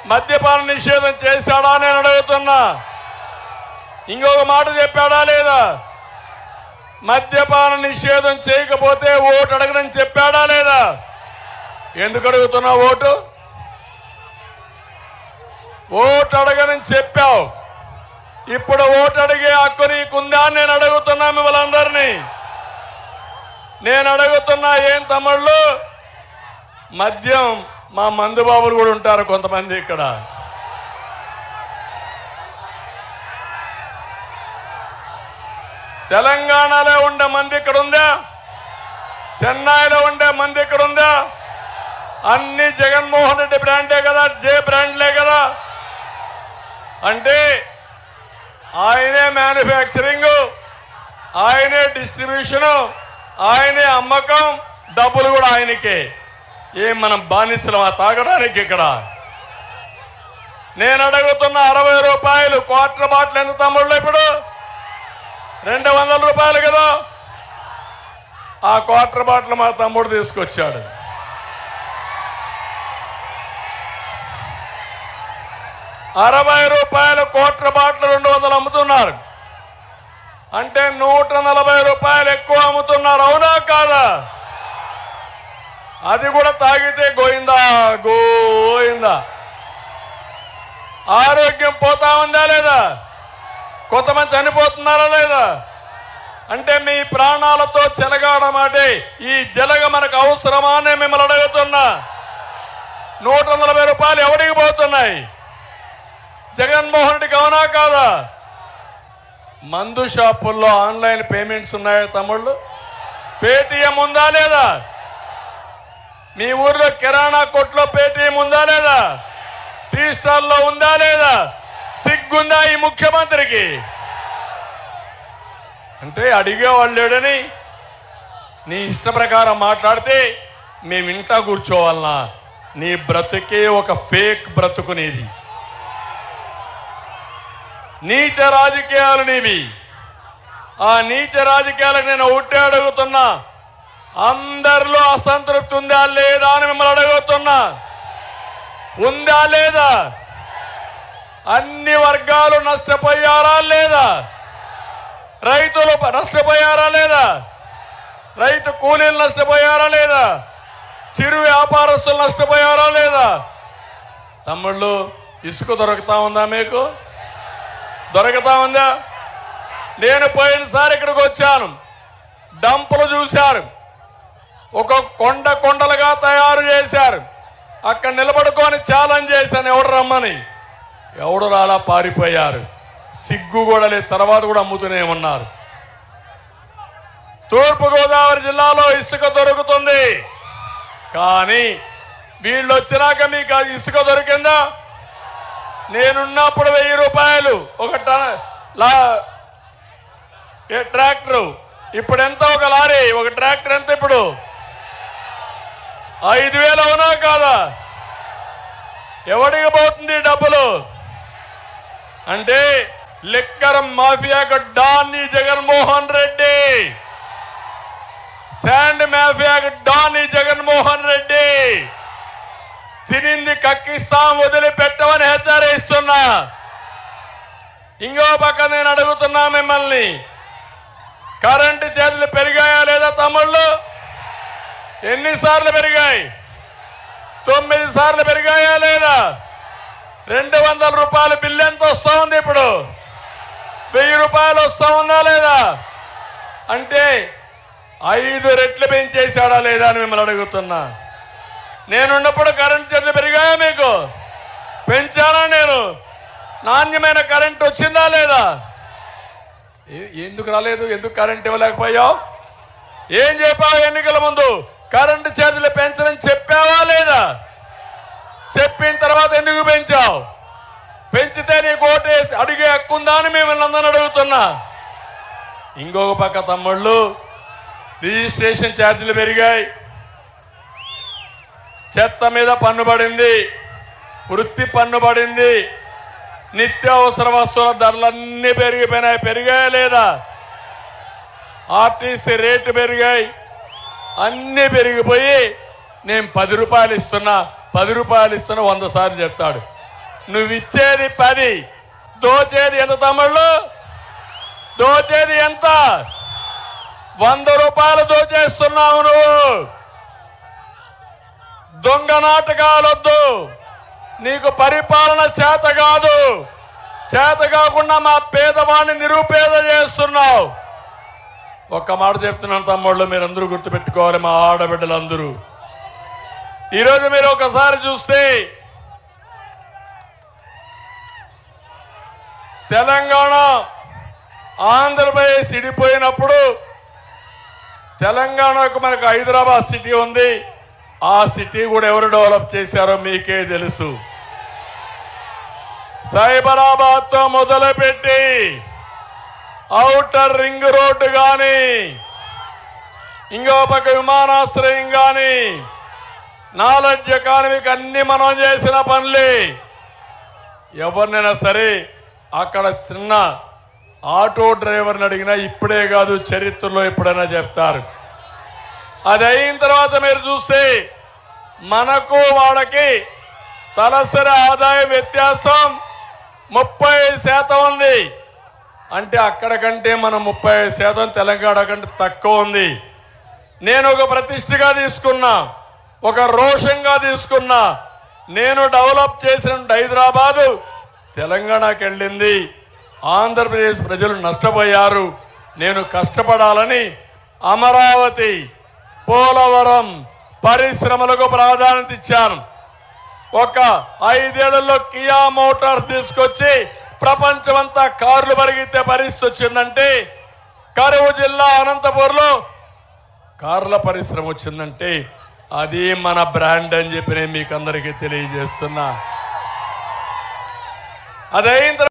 మద్యపాన నిషేధం చేశాడా నేను అడుగుతున్నా. ఇంకొక మాట చెప్పాడా లేదా? మద్యపాన నిషేధం చేయకపోతే ఓటు అడగనని చెప్పాడా లేదా? ఎందుకు అడుగుతున్నా ఓటు? ఓటు అడగనని చెప్పావు. ఇప్పుడు ఓటు అడిగే హక్కు నీకుందా అని నేను అడుగుతున్నా మిమ్మల్ని అందరినీ. నేను అడుగుతున్నా, ఏం తమ్ముళ్ళు, మద్యం మా మందుబాబులు కూడా ఉంటారు కొంతమంది ఇక్కడ. తెలంగాణలో ఉండే మంది ఇక్కడ ఉందా? చెన్నైలో ఉండే మంది ఇక్కడ ఉందా? అన్ని జగన్మోహన్ రెడ్డి బ్రాండే కదా, జే బ్రాండ్లే కదా. అంటే ఆయనే మ్యానుఫ్యాక్చరింగ్, ఆయనే డిస్ట్రిబ్యూషను, ఆయనే అమ్మకం, డబ్బులు కూడా ఆయనకే. ఏం మనం బానిసలమా తాగడానికి ఇక్కడ? నేను అడుగుతున్న 60 రూపాయలు క్వార్టర్ బాటిల్ ఎంత తమ్ముళ్ళు? ఇప్పుడు 200 రూపాయలు కదా. ఆ క్వార్టర్ బాటిల్ మా తమ్ముడు తీసుకొచ్చాడు. ₹60 క్వార్టర్ బాటిల్ 200 అమ్ముతున్నారు. అంటే 140 రూపాయలు ఎక్కువ అమ్ముతున్నారు. అవునా కాదా? అది కూడా తాగితే గోయిందా గోయిందా. ఆరోగ్యం పోతా ఉందా లేదా? కొంతమంది చనిపోతున్నారా లేదా? అంటే మీ ప్రాణాలతో చెలగాడమాటే ఈ జలగ మనకు అవసరమా అని మిమ్మల్ని అడుగుతున్నా. 140 రూపాయలు ఎవరికి పోతున్నాయి? జగన్మోహన్ రెడ్డికి. అవునా కాదా? మందు షాపుల్లో ఆన్లైన్ పేమెంట్స్ ఉన్నాయా తమ్ముళ్ళు? పేటీఎం ఉందా లేదా? మీ ఊర్లో కిరాణా కొట్లో పేటీఎం ఉందా లేదా? టీ స్టాల్లో ఉందా లేదా? సిగ్గుందా ఈ ముఖ్యమంత్రికి? అంటే అడిగేవాళ్ళు లేడని నీ ఇష్ట ప్రకారం మాట్లాడితే మేము ఇంట్లో కూర్చోవాలనా? నీ బ్రతుకే ఒక ఫేక్ బ్రతుకు నీది. నీచ రాజకీయాలు నీవి. ఆ నీచ రాజకీయాలకు నేను ఒకటే అడుగుతున్నా, అందరిలో అసంతృప్తి ఉందా లేదా అని మిమ్మల్ని అడుగుతున్నా. ఉందా లేదా? అన్ని వర్గాలు నష్టపోయారా లేదా? రైతులు నష్టపోయారా లేదా? రైతు కూలీలు నష్టపోయారా లేదా? చిరు వ్యాపారస్తులు నష్టపోయారా లేదా? తమ్ముళ్ళు, ఇసుక దొరుకుతా ఉందా మీకు? దొరుకుతా ఉందా? నేను పోయినసారి ఇక్కడికి వచ్చాను, డంపులు చూశారు. ఒక కొండలుగా తయారు చేశారు. అక్కడ నిలబడుకొని ఛాలెంజ్ చేశాను, ఎవడు రమ్మని. ఎవడు రాలా, పారిపోయారు. సిగ్గు కూడా లేదు. తర్వాత కూడా అమ్ముతూనే ఉన్నారు. తూర్పుగోదావరి జిల్లాలో ఇసుక దొరుకుతుంది. కానీ వీళ్ళు వచ్చినాక మీకు ఇసుక దొరికిందా? నేనున్నప్పుడు 1000 రూపాయలు ఒక ట్రాక్టర్. ఇప్పుడు ఎంత ఒక లారీ? ఒక ట్రాక్టర్ ఎంత ఇప్పుడు? 5000. అవునా కాదా? ఎవడికి పోతుంది డబ్బులు? అంటే లిక్కర్ మాఫియాకు డాన్ ఈ జగన్మోహన్ రెడ్డి, శాండ్ మాఫియాకు డాన్ ఈ జగన్మోహన్ రెడ్డి. తినింది కక్కిస్తాం, వదిలిపెట్టమని హెచ్చరిస్తున్నా. ఇంకో పక్క నేను అడుగుతున్నా మిమ్మల్ని, కరెంటు ఛార్జీలు పెరిగాయా లేదా తమ్ముళ్ళు? ఎన్నిసార్లు పెరిగాయి? 9 సార్లు పెరిగాయా లేదా? 200 రూపాయల బిల్లు ఎంత వస్తా ఉంది ఇప్పుడు? 1000 రూపాయలు వస్తా ఉందా లేదా? అంటే 5 రెట్లు పెంచేశాడా లేదా అని మిమ్మల్ని అడుగుతున్నా. నేనున్నప్పుడు కరెంట్ ఛార్జీలు పెరిగాయా మీకు? పెంచానా నేను? నాణ్యమైన కరెంట్ వచ్చిందా లేదా? ఎందుకు రాలేదు? ఎందుకు కరెంట్ ఇవ్వలేకపోయావు? ఏం చెప్పావు ఎన్నికల ముందు? కరెంటు ఛార్జీలు పెంచని చెప్పావా లేదా? చెప్పిన తర్వాత ఎందుకు పెంచావు? పెంచితే నీకు ఓటేసి అడిగే హక్కు ఉందా అని మిమ్మల్ని అందరిని అడుగుతున్నా. ఇంకొక పక్క తమ్ముళ్ళు, రిజిస్ట్రేషన్ ఛార్జీలు పెరిగాయి, చెత్త మీద పన్ను పడింది, వృత్తి పన్ను పడింది, నిత్యావసర వస్తువుల ధరలన్నీ పెరిగిపోయినాయి. పెరిగాయా లేదా? ఆర్టీసీ రేటు పెరిగాయి. అన్నీ పెరిగిపోయి నేను 10 రూపాయలు ఇస్తున్నా 100 సార్లు చెప్తాడు. నువ్విచ్చేది 10, దోచేది ఎంత తమ్ముళ్ళు? దోచేది ఎంత? 100 రూపాయలు దోచేస్తున్నావు నువ్వు. దొంగ నాటకాలొద్దు. నీకు పరిపాలన చేత కాదు. చేత కాకుండా మా పేదవాడిని నిరుపేద చేస్తున్నావు. ఒక్క మాట చెప్తున్నాను తమ్ముళ్ళు, మీరందరూ గుర్తుపెట్టుకోవాలి. మా ఆడబిడ్డలందరూ ఈరోజు మీరు ఒకసారి చూస్తే తెలంగాణ ఆంధ్రప్రదేశ్ ఇడిపోయినప్పుడు తెలంగాణకు మనకు హైదరాబాద్ సిటీ ఉంది. ఆ సిటీ కూడా ఎవరు డెవలప్ చేశారో మీకే తెలుసు. సైబరాబాద్ తో మొదలుపెట్టి ఔటర్ రింగ్ రోడ్డు కానీ, ఇంకో పక్క విమానాశ్రయం కానీ, నాలెడ్జ్ ఎకానమీకి అన్ని మనం చేసిన పనులే. ఎవరినైనా సరే అక్కడ చిన్న ఆటో డ్రైవర్ని అడిగినా ఇప్పుడే కాదు, చరిత్రలో ఎప్పుడైనా చెప్తారు. అది అయిన తర్వాత మీరు చూస్తే మనకు వాళ్ళకి తలసరి ఆదాయ వ్యత్యాసం 30% ఉంది. అంటే అక్కడ కంటే మనం 30% తెలంగాణ కంటే తక్కువ ఉంది. నేను ఒక ప్రతిష్టగా తీసుకున్నా, ఒక రోషంగా తీసుకున్నా. నేను డెవలప్ చేసిన హైదరాబాదు తెలంగాణకి వెళ్ళింది. ఆంధ్రప్రదేశ్ ప్రజలు నష్టపోయారు. నేను కష్టపడాలని అమరావతి, పోలవరం పరిశ్రమలకు ప్రాధాన్యత ఇచ్చాను. ఒక 5 ఏళ్లలో కియా మోటార్స్ తీసుకొచ్చి ప్రపంచమంతా కార్లు పరిగెత్తే పరిస్థితి వచ్చిందంటే, కరువు జిల్లా అనంతపూర్లో కార్ల పరిశ్రమ వచ్చిందంటే అది మన బ్రాండ్ అని చెప్పి నేను మీకు అందరికీ తెలియజేస్తున్నా. అదైన